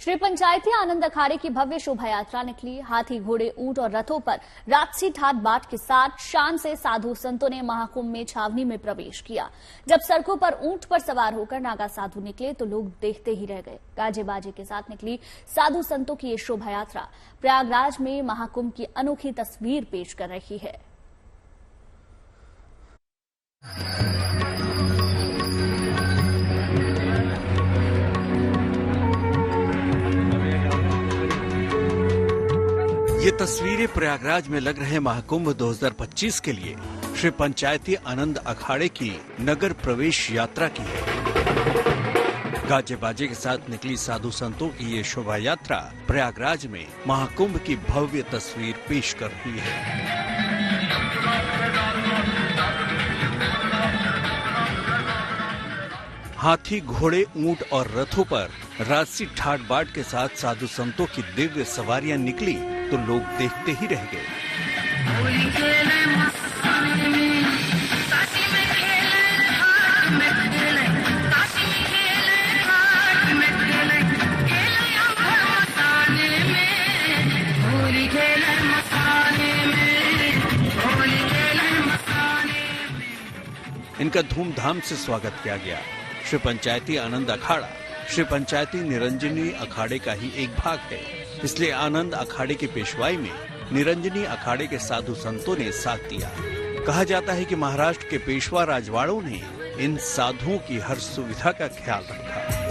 श्री पंचायती आनंद अखाड़े की भव्य शोभा यात्रा निकली। हाथी, घोड़े, ऊंट और रथों पर राजसी ठाट बाट के साथ शान से साधु संतों ने महाकुंभ में छावनी में प्रवेश किया। जब सड़कों पर ऊंट पर सवार होकर नागा साधु निकले तो लोग देखते ही रह गए। गाजे बाजे के साथ निकली साधु संतों की ये शोभा यात्रा प्रयागराज में महाकुंभ की अनोखी तस्वीर पेश कर रही है। ये तस्वीरें प्रयागराज में लग रहे महाकुंभ 2025 के लिए श्री पंचायती आनंद अखाड़े की नगर प्रवेश यात्रा की है। गाजे बाजे के साथ निकली साधु संतों की ये शोभा यात्रा प्रयागराज में महाकुंभ की भव्य तस्वीर पेश कर रही है। हाथी, घोड़े, ऊंट और रथों पर राजसी ठाट बाट के साथ साधु संतों की दिव्य सवारियां निकली तो लोग देखते ही रह गए। इनका धूमधाम से स्वागत किया गया। श्री पंचायती आनंद अखाड़ा श्री पंचायती निरंजनी अखाड़े का ही एक भाग है, इसलिए आनंद अखाड़े की पेशवाई में निरंजनी अखाड़े के साधु संतों ने साथ दिया। कहा जाता है कि महाराष्ट्र के पेशवा राजवाड़ों ने इन साधुओं की हर सुविधा का ख्याल रखा।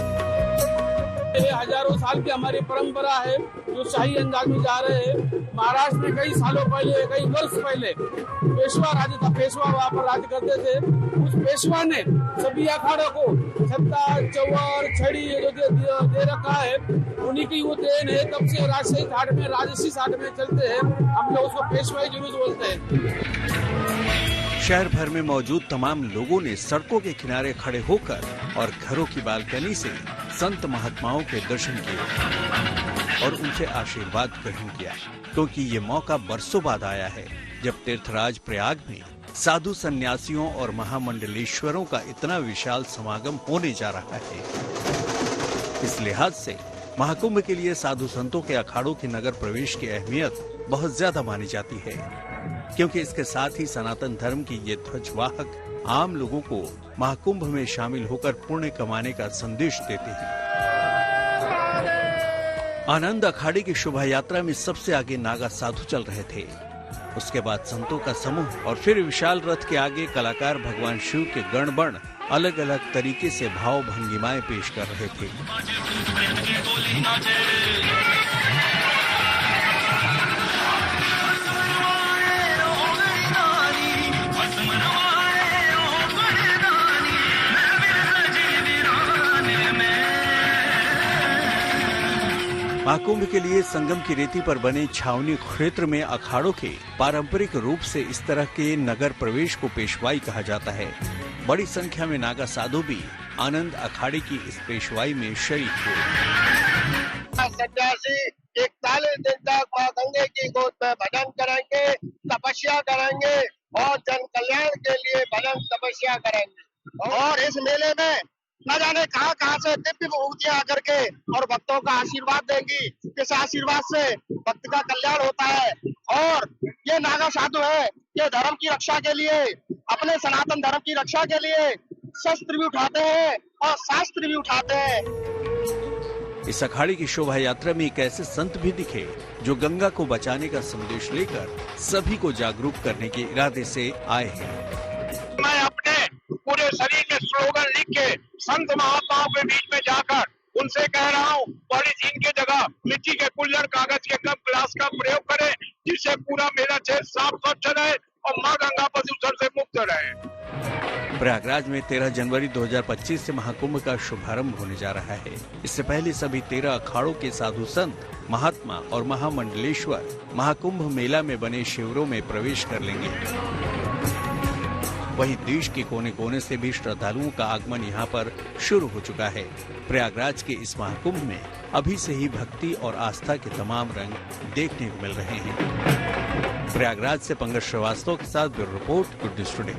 हजारों साल की हमारी परंपरा है जो शाही अंदाज में जा रहे हैं। महाराष्ट्र में कई सालों पहले, कई वर्ष पहले पेशवा राज था, पेशवा वहाँ पर राज करते थे। उस पेशवा ने सभी अखाड़ों को छत्ता, चौवर, छड़ी जो दे रखा है, उन्हीं की वो देन है। तब से राजशाही घाट में, राजसी घाट में चलते हैं। हम लोग उसको पेशवाई जुलूस बोलते हैं। शहर भर में मौजूद तमाम लोगों ने सड़कों के किनारे खड़े होकर और घरों की बालकनी से संत महात्माओं के दर्शन किए और उनसे आशीर्वाद ग्रहण किया, क्योंकि ये मौका बरसों बाद आया है जब तीर्थराज प्रयाग में साधु सन्यासियों और महामंडलेश्वरों का इतना विशाल समागम होने जा रहा है। इस लिहाज से महाकुंभ के लिए साधु संतों के अखाड़ों के नगर प्रवेश की अहमियत बहुत ज्यादा मानी जाती है, क्योंकि इसके साथ ही सनातन धर्म की ये ध्वजवाहक आम लोगों को महाकुंभ में शामिल होकर पुण्य कमाने का संदेश देते हैं। आनंद अखाड़े की शोभा यात्रा में सबसे आगे नागा साधु चल रहे थे, उसके बाद संतों का समूह और फिर विशाल रथ के आगे कलाकार भगवान शिव के गणबण अलग अलग तरीके से भाव भंगिमाएं पेश कर रहे थे। महाकुंभ के लिए संगम की रेती पर बने छावनी क्षेत्र में अखाड़ों के पारंपरिक रूप से इस तरह के नगर प्रवेश को पेशवाई कहा जाता है। बड़ी संख्या में नागा साधु भी आनंद अखाड़े की इस पेशवाई में शरीक हुए। 41 दिन तक मां गंगे की गोद में भजन करेंगे, तपस्या करेंगे और जन कल्याण के लिए भजन तपस्या करेंगे। और इस मेले में न जाने कहां से दिव्य विभूतियां आकर के और भक्तों का आशीर्वाद देंगी। इस आशीर्वाद से भक्त का कल्याण होता है। और ये नागा साधु है, ये धर्म की रक्षा के लिए, अपने सनातन धर्म की रक्षा के लिए शस्त्र भी उठाते हैं और शास्त्र भी उठाते हैं। इस अखाड़े की शोभा यात्रा में एक ऐसे संत भी दिखे जो गंगा को बचाने का संदेश लेकर सभी को जागरूक करने के इरादे से आए हैं। मैं अपने पूरे शरीर में स्लोगन लिख के संत महात्माओं के बीच में जाकर उनसे कह रहा हूँ, पॉलीथीन की जगह मिट्टी के कुल्हड़, कागज के कप, ग्लास का प्रयोग करें, जिससे पूरा मेरा क्षेत्र साफ स्वच्छ रहे और माँ गंगा प्रदूषण से मुक्त रहे। प्रयागराज में 13 जनवरी 2025 से महाकुंभ का शुभारंभ होने जा रहा है। इससे पहले सभी 13 अखाड़ों के साधु संत, महात्मा और महामंडलेश्वर महाकुंभ मेला में बने शिविरों में प्रवेश कर लेंगे। वहीं देश के कोने कोने से भी श्रद्धालुओं का आगमन यहाँ पर शुरू हो चुका है। प्रयागराज के इस महाकुंभ में अभी से ही भक्ति और आस्था के तमाम रंग देखने को मिल रहे हैं। प्रयागराज से पंकज श्रीवास्तव के साथ bureau report, good news today.